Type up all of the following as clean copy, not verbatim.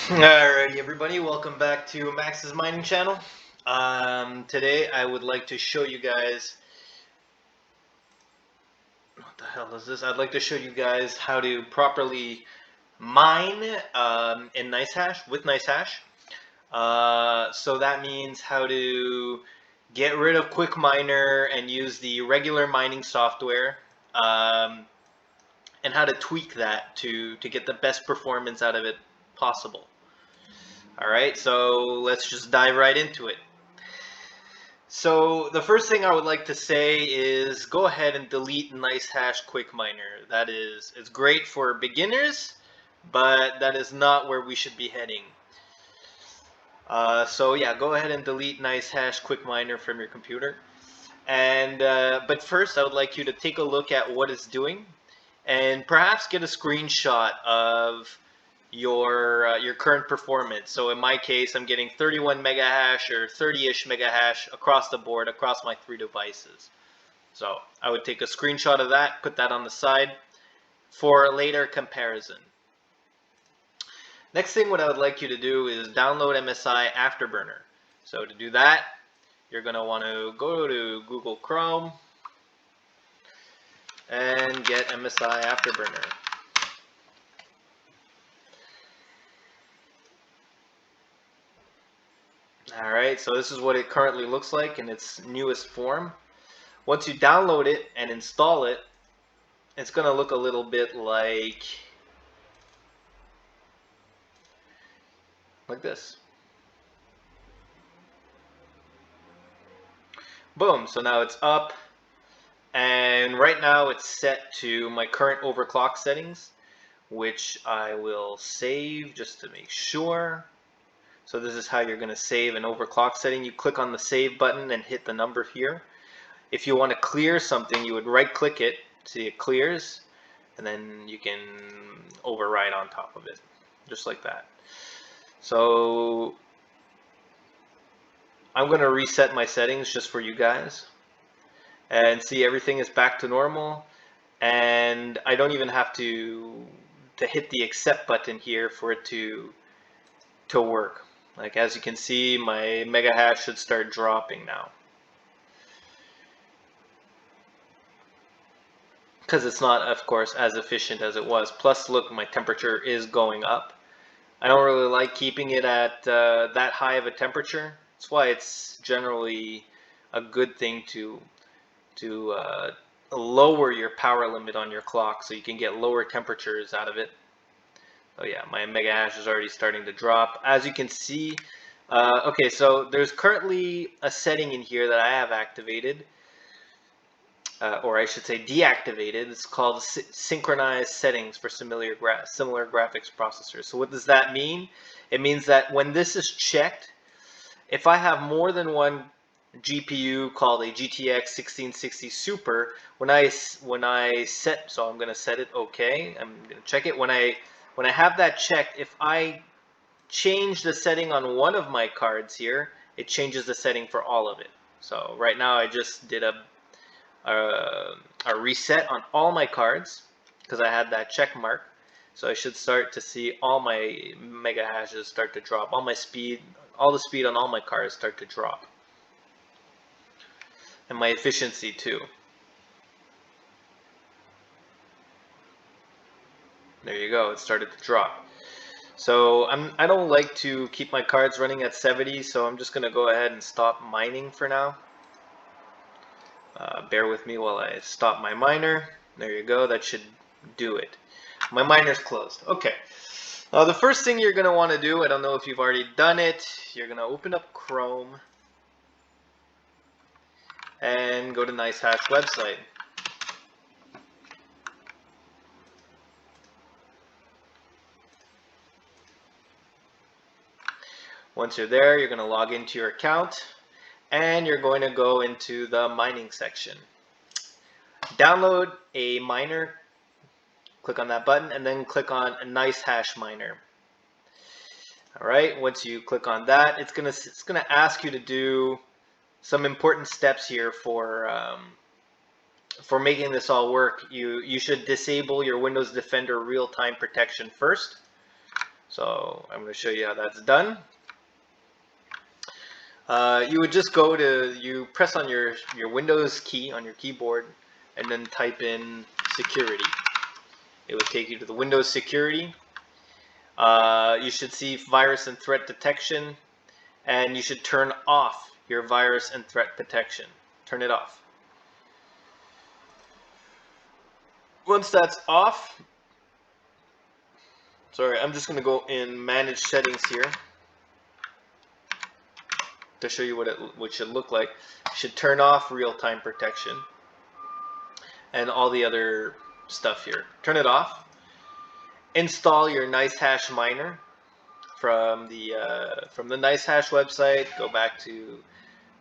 Alrighty, everybody, welcome back to Max's Mining Channel. Today I would like to show you guys. What the hell is this? I'd like to show you guys how to properly mine in nicehash with nicehash. So that means how to get rid of quickminer and use the regular mining software, and how to tweak that to get the best performance out of it possible. Alright, so let's just dive right into it. So the first thing I would like to say is go ahead and delete nicehash quickminer. That is, it's great for beginners, but that is not where we should be heading. So yeah, go ahead and delete nicehash quickminer from your computer. And but first, I would like you to take a look at what it's doing, and perhaps get a screenshot of your current performance. So in my case, I'm getting 31 megahash or 30-ish megahash across the board, across my 3 devices. So I would take a screenshot of that, put that on the side for later comparison. Next thing, what I would like you to do is download Msi Afterburner. So to do that, you're going to want to go to Google Chrome and get Msi Afterburner. Alright, so this is what it currently looks like in its newest form. Once you download it and install it, it's going to look a little bit like this. Boom, so now it's up, and right now it's set to my current overclock settings, which I will save just to make sure. So this is how you're going to save an overclock setting. You click on the save button and hit the number here. If you want to clear something, you would right click it, see it clears, and then you can override on top of it, just like that. So I'm going to reset my settings just for you guys, and see everything is back to normal, and I don't even have to hit the accept button here for it to work. Like, as you can see, my mega hash should start dropping now, because it's not, of course, as efficient as it was. Plus, look, my temperature is going up. I don't really like keeping it at that high of a temperature. That's why it's generally a good thing to lower your power limit on your clock so you can get lower temperatures out of it. Oh yeah, my mega hash is already starting to drop. As you can see, okay, so there's currently a setting in here that I have activated, or I should say deactivated. It's called synchronized settings for similar graphics processors. So what does that mean? It means that when this is checked, if I have more than one GPU called a GTX 1660 Super, when I set, so I'm going to set it okay, I'm going to check it. When I have that checked, if I change the setting on one of my cards here, it changes the setting for all of it. So right now I just did a reset on all my cards because I had that check mark. So I should start to see all my mega hashes start to drop, all the speed on all my cards start to drop, and my efficiency too. There you go, it started to drop. So I don't like to keep my cards running at 70, so I'm just going to go ahead and stop mining for now. Bear with me while I stop my miner. There you go, that should do it. My miner's closed. Okay. The first thing you're going to want to do, I don't know if you've already done it, you're going to open up Chrome and go to nicehash website. Once you're there, you're going to log into your account, and you're going to go into the mining section. Download a miner, click on that button, and then click on a nicehash miner. Alright, once you click on that, it's gonna ask you to do some important steps here for making this all work. You should disable your Windows Defender real-time protection first. So I'm going to show you how that's done. You would just go to, you press on your Windows key on your keyboard and then type in security. It would take you to the Windows security. You should see virus and threat detection, and you should turn off your virus and threat detection. Turn it off. Once that's off, sorry, I'm just going to go in manage settings here to show you what it should look like. You should turn off real-time protection and all the other stuff here. Turn it off. Install your nicehash miner from the nicehash website.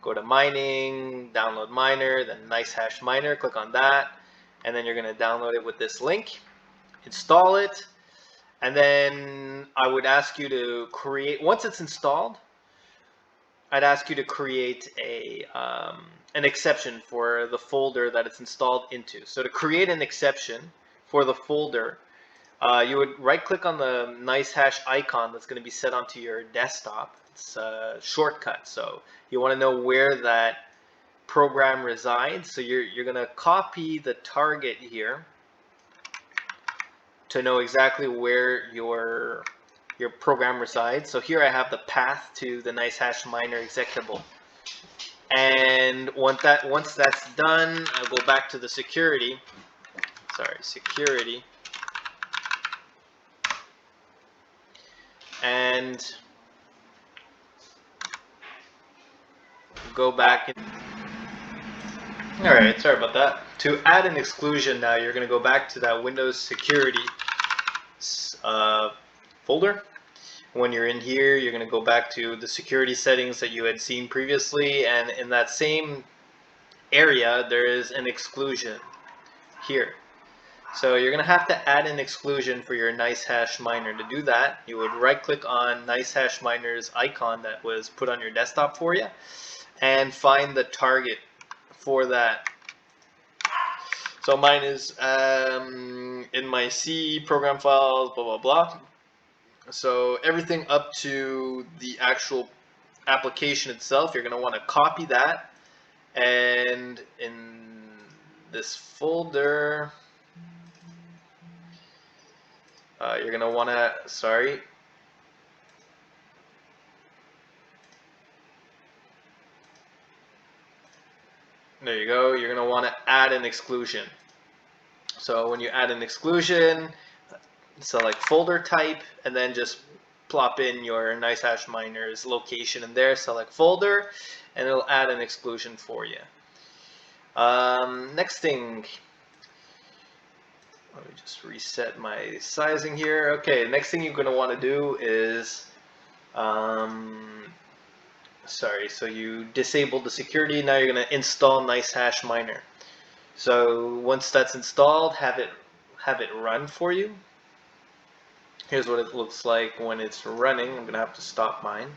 Go to mining, download miner, then nicehash miner. Click on that, and then you're going to download it with this link. Install it, and then I would ask you to create. Once it's installed, I'd ask you to create an exception for the folder that it's installed into. So to create an exception for the folder, you would right-click on the nicehash icon that's going to be set onto your desktop. It's a shortcut, so you want to know where that program resides. So you're going to copy the target here to know exactly where your program resides. So here I have the path to the nicehash miner executable. And once that's done, I'll go back to the security. And go back. Alright, sorry about that. To add an exclusion now, you're going to go back to that Windows security folder. When you're in here, you're going to go back to the security settings that you had seen previously, and in that same area there is an exclusion here. So you're going to have to add an exclusion for your nicehash miner. To do that, you would right click on nicehash miner's icon that was put on your desktop for you and find the target for that. So mine is in my C program files, blah blah blah. So everything up to the actual application itself, you're going to want to copy that, and in this folder, you're going to want to, there you go, you're going to want to add an exclusion. So when you add an exclusion, select folder type, and then just plop in your nicehash miner's location in there, select folder, and it'll add an exclusion for you. Next thing, let me just reset my sizing here. Okay, next thing you're going to want to do is, so you disabled the security, now you're going to install nicehash miner. So once that's installed, have it run for you. Here's what it looks like when it's running. I'm going to have to stop mine.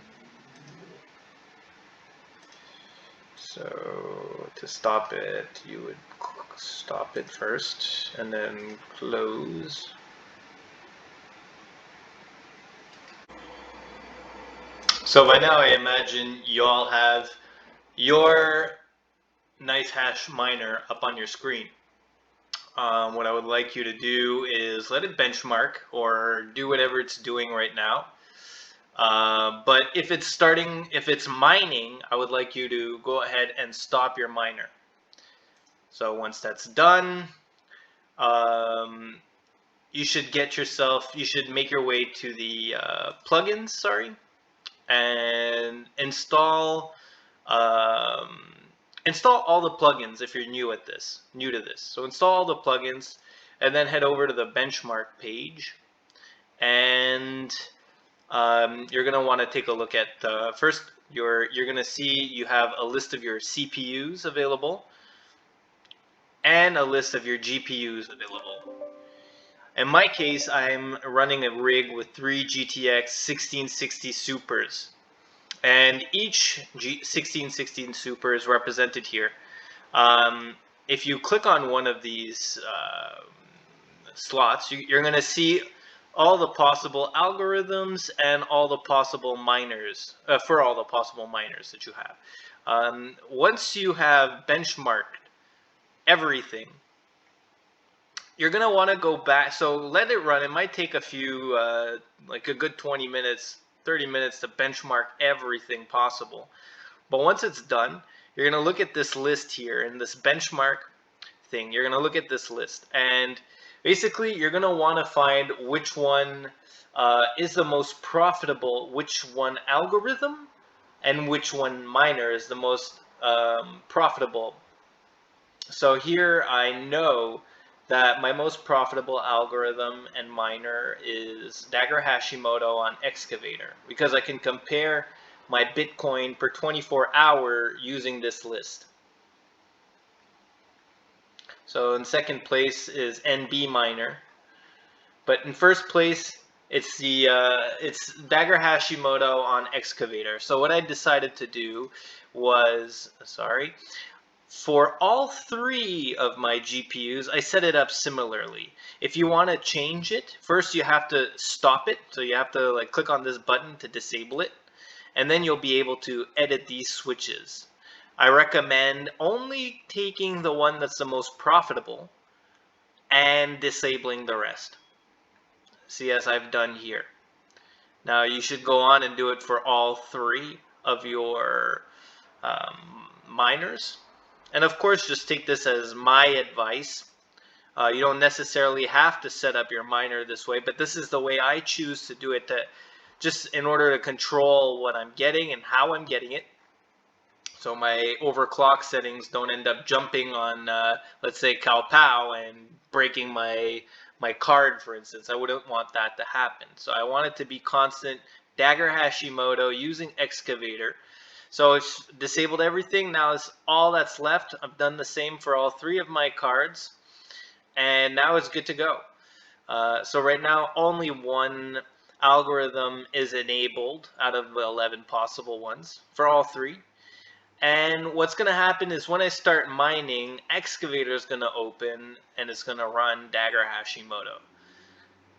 So to stop it, you would stop it first and then close. So by now I imagine you all have your nicehash miner up on your screen. What I would like you to do is let it benchmark or do whatever it's doing right now. But if it's mining, I would like you to go ahead and stop your miner. So once that's done, you should make your way to the plugins, and install all the plugins if you're new to this. So install all the plugins, and then head over to the benchmark page, and you're going to want to take a look at first. You're going to see you have a list of your CPUs available and a list of your GPUs available. In my case, I'm running a rig with 3 GTX 1660 Supers, and each 1660 Super is represented here. If you click on one of these slots, you're going to see all the possible algorithms and all the possible miners, for all the possible miners that you have. Once you have benchmarked everything, you're going to want to go back. So let it run. It might take a few, like a good 20 minutes, 30 minutes to benchmark everything possible. But once it's done, you're going to look at this list here in this benchmark thing. You're going to look at this list, and basically you're going to want to find which one is the most profitable, which one algorithm and which one miner is the most profitable. So here I know that my most profitable algorithm and miner is Dagger Hashimoto on Excavator, because I can compare my Bitcoin per 24-hour using this list. So in second place is NB miner, but in first place it's Dagger Hashimoto on Excavator. So what I decided to do was, for all three of my GPUs, I set it up similarly. If you want to change it, first you have to stop it. So you have to like click on this button to disable it, and then you'll be able to edit these switches. I recommend only taking the one that's the most profitable and disabling the rest. See, as I've done here. Now you should go on and do it for all three of your miners. And of course, just take this as my advice. You don't necessarily have to set up your miner this way, but this is the way I choose to do it, just in order to control what I'm getting and how I'm getting it. So my overclock settings don't end up jumping on, let's say, Calpow and breaking my card, for instance. I wouldn't want that to happen. So I want it to be constant Dagger Hashimoto using Excavator. So it's disabled everything. Now it's all that's left. I've done the same for all three of my cards, and now it's good to go. So right now only one algorithm is enabled out of the 11 possible ones for all three. And what's going to happen is when I start mining, Excavator is going to open and it's going to run Dagger Hashimoto.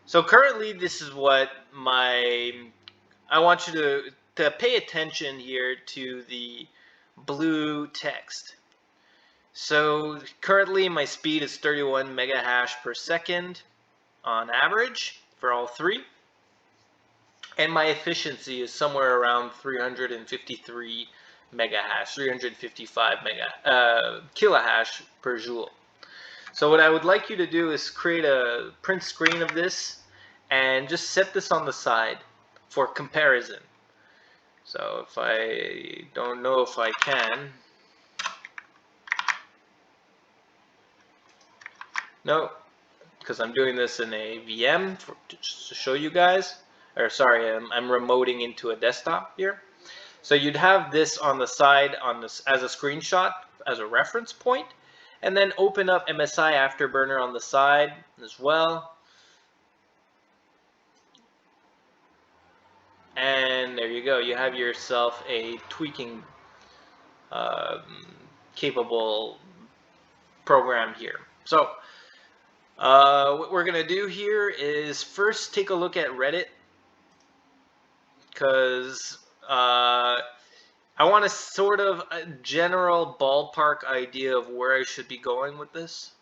So currently this is what I want you to pay attention here to the blue text. So currently my speed is 31 mega hash per second on average for all three. And my efficiency is somewhere around 353 mega hash, 355 kilohash per joule. So what I would like you to do is create a print screen of this and just set this on the side for comparison. So if I don't know if I can. No, because I'm doing this in a VM just to show you guys. Or sorry, I'm remoting into a desktop here. So you'd have this on the side as a screenshot, as a reference point, and then open up Msi Afterburner on the side as well. And there you go. You have yourself a tweaking capable program here. So what we're going to do here is first take a look at Reddit, because I want a sort of a general ballpark idea of where I should be going with this.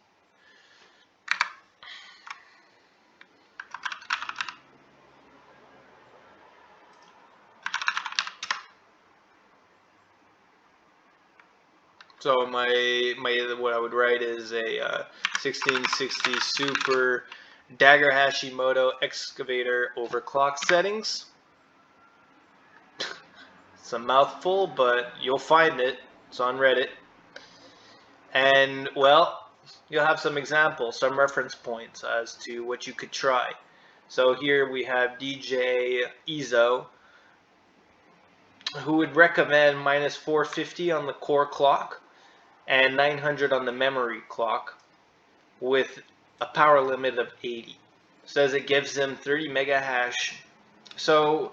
So what I would write is a 1660 Super Dagger Hashimoto Excavator overclock settings. It's a mouthful, but you'll find it. It's on Reddit. And, well, you'll have some examples, some reference points as to what you could try. So here we have DJ Ezo, who would recommend minus 450 on the core clock and 900 on the memory clock with a power limit of 80. Says it gives him 30 mega hash. So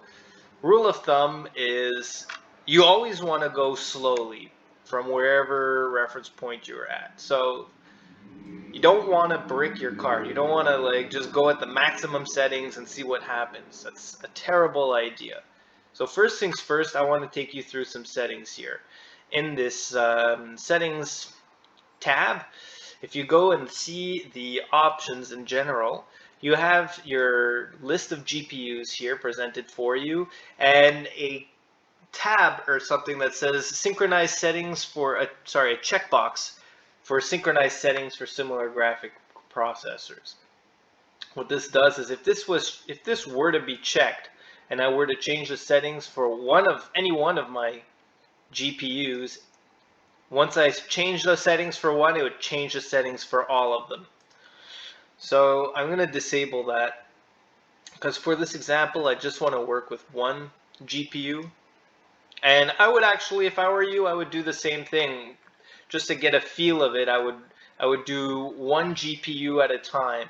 rule of thumb is you always want to go slowly from wherever reference point you're at. So you don't want to brick your card. You don't want to like just go at the maximum settings and see what happens. That's a terrible idea. So first things first, I want to take you through some settings here. In this settings tab, if you go and see the options in general, you have your list of GPUs here presented for you, and a tab or something that says synchronized settings for a checkbox for synchronized settings for similar graphic processors. What this does is if this were to be checked and I were to change the settings for any one of my GPUs, once I change the settings for one, it would change the settings for all of them. So I'm going to disable that because for this example, I just want to work with one GPU. And I would actually, if I were you, I would do the same thing. Just to get a feel of it, I would do one GPU at a time.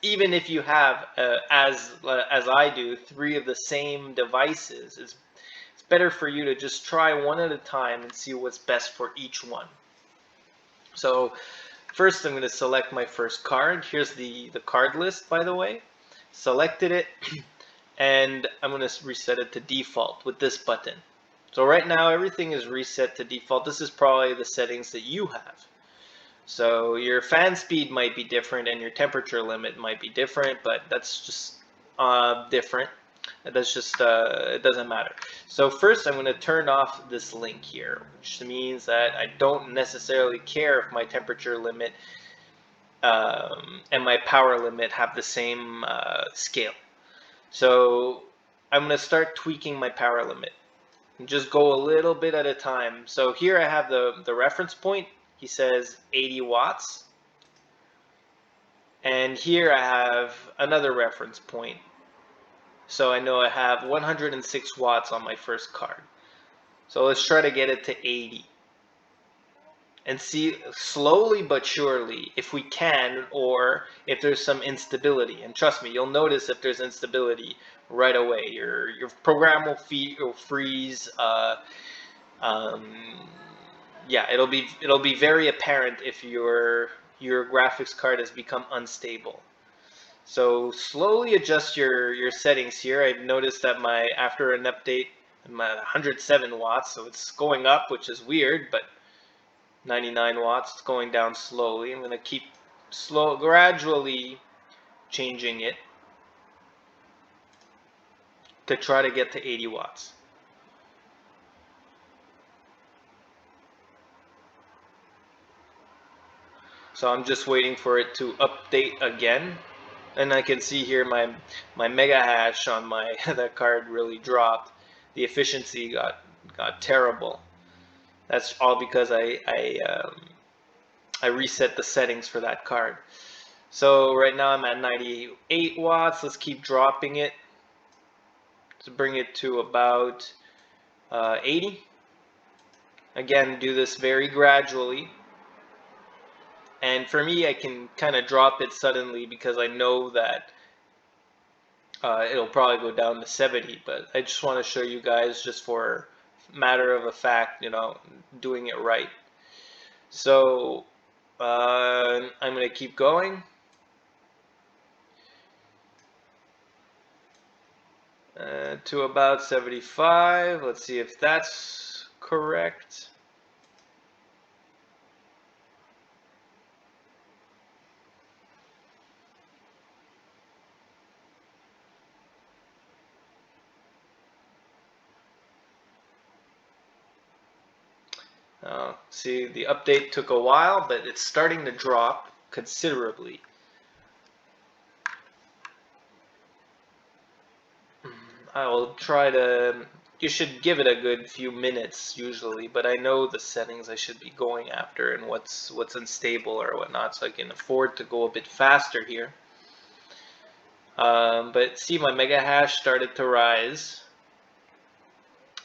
Even if you have, as I do, 3 of the same devices, it's better for you to just try one at a time and see what's best for each one. So first I'm going to select my first card. Here's the card list, by the way. Selected it, and I'm going to reset it to default with this button. So right now everything is reset to default. This is probably the settings that you have. So your fan speed might be different and your temperature limit might be different, but that's just different. That's just, it doesn't matter. So first I'm going to turn off this link here, which means that I don't necessarily care if my temperature limit and my power limit have the same scale. So I'm going to start tweaking my power limit. And just go a little bit at a time. So here I have the reference point. He says 80 watts. And here I have another reference point. So I know I have 106 watts on my first card. So let's try to get it to 80. And see slowly but surely if we can, or if there's some instability. And trust me, you'll notice if there's instability right away. Your program will freeze. Yeah, it'll be very apparent if your graphics card has become unstable. So slowly adjust your settings here. I've noticed that after an update, I'm at 107 watts, so it's going up, which is weird, but 99 watts, it's going down slowly. I'm going to keep gradually changing it to try to get to 80 watts. So I'm just waiting for it to update again. And I can see here my mega hash on that card really dropped. The efficiency got terrible. That's all because I reset the settings for that card. So right now I'm at 98 watts. Let's keep dropping it to bring it to about 80. Again, do this very gradually. And for me, I can kind of drop it suddenly because I know that it'll probably go down to 70. But I just want to show you guys, just for matter of a fact, doing it right. So I'm going to keep going. To about 75. Let's see if that's correct. See, the update took a while, but it's starting to drop considerably. I will try to, you should give it a good few minutes usually, but I know the settings I should be going after and what's unstable or whatnot, so I can afford to go a bit faster here. But see, my mega hash started to rise.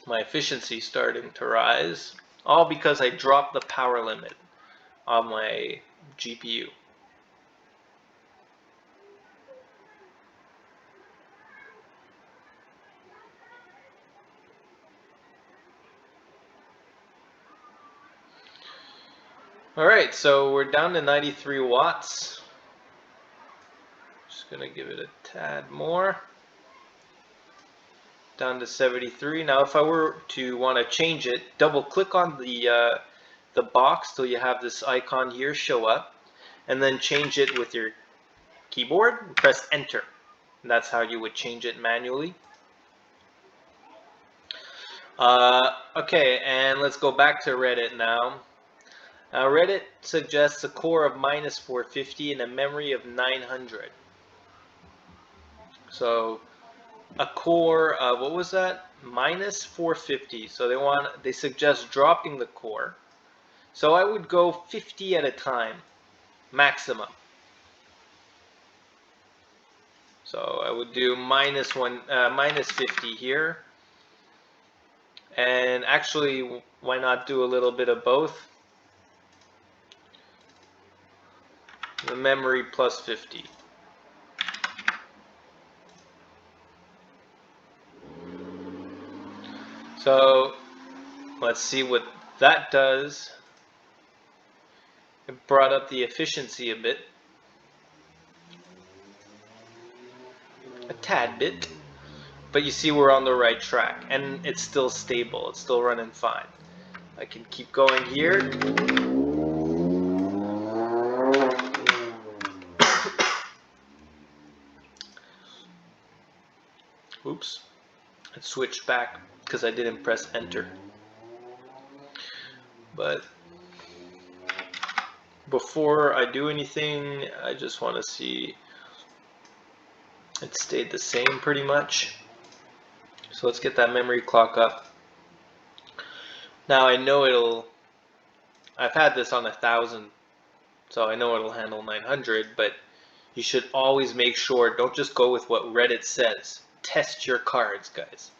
My efficiency starting to rise, all because I dropped the power limit on my GPU. Alright, so we're down to 93 watts. Just gonna give it a tad more. Down to 73. Now if I were to want to change it, double click on the box till you have this icon here show up, and then change it with your keyboard and press enter. And that's how you would change it manually. Okay, and let's go back to Reddit now. Reddit suggests a core of minus 450 and a memory of 900. So a core of, what was that? Minus 450. So they suggest dropping the core. So I would go 50 at a time, maximum. So I would do minus 50 here. And actually, why not do a little bit of both? The memory plus 50. So let's see what that does. It brought up the efficiency a bit. A tad bit. But you see we're on the right track. And it's still stable. It's still running fine. I can keep going here. Oops. It switched back because I didn't press enter. But before I do anything, I just want to see it stayed the same pretty much. So let's get that memory clock up. Now I know I've had this on 1000, so I know it'll handle 900, but you should always make sure, don't just go with what Reddit says. Test your cards, guys.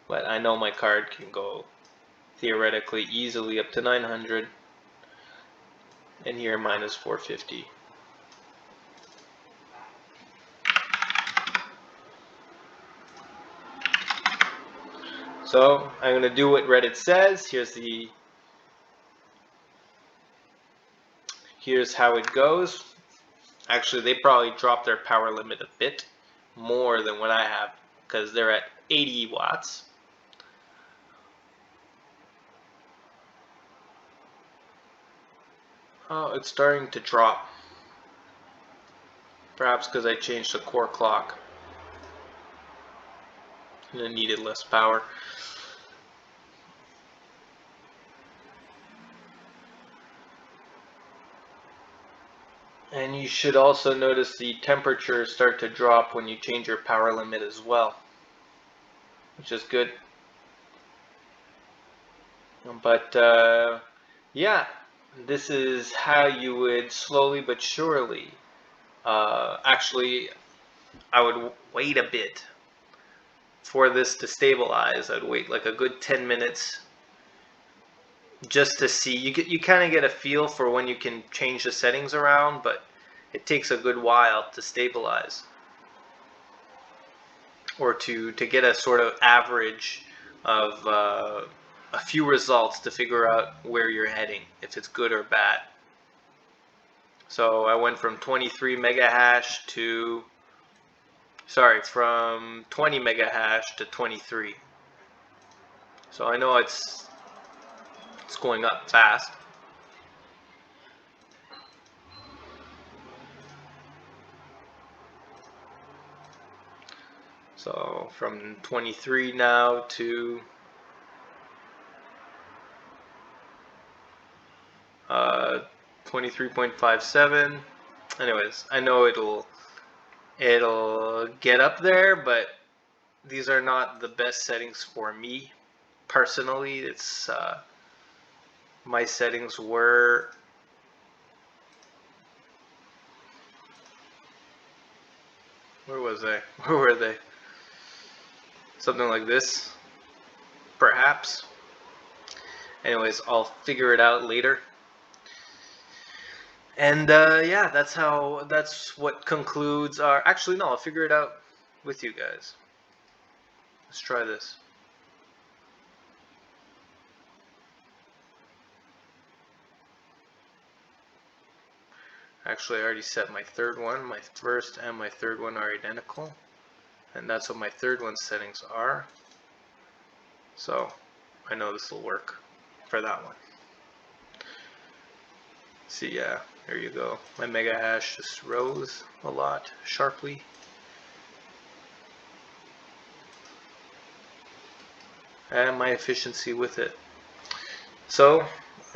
But I know my card can go theoretically easily up to 900, and here minus 450. So I'm going to do what Reddit says. Here's how it goes. Actually, they probably dropped their power limit a bit more than what I have because they're at 80 watts. Oh, it's starting to drop. Perhaps because I changed the core clock and it needed less power. And you should also notice the temperature start to drop when you change your power limit as well, which is good. But yeah, this is how you would slowly but surely, actually I would wait a bit for this to stabilize. I'd wait like a good 10 minutes just to see. You kind of get a feel for when you can change the settings around, but it takes a good while to stabilize, or to get a sort of average of a few results to figure out where you're heading, if it's good or bad. So I went from 23 mega hash to, from 20 mega hash to 23. So I know it's going up fast. So from 23 now to 23.57. Anyways, I know it'll get up there, but these are not the best settings for me personally. It's my settings were, where was I? Where were they? Something like this, perhaps. Anyways, I'll figure it out later. And yeah, that's what concludes our, actually no, I'll figure it out with you guys. Let's try this. Actually, I already set my third one. My first and my third one are identical, and that's what my third one's settings are. So I know this will work for that one. See, yeah, there you go. My mega hash just rose a lot sharply. And my efficiency with it. So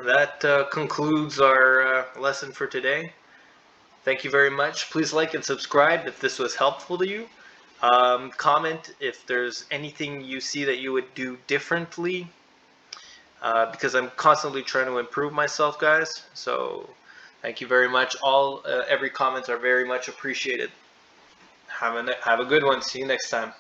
that concludes our lesson for today. Thank you very much. Please like and subscribe if this was helpful to you. Comment if there's anything you see that you would do differently, because I'm constantly trying to improve myself, guys. So thank you very much. Every comments are very much appreciated. Have a good one. See you next time.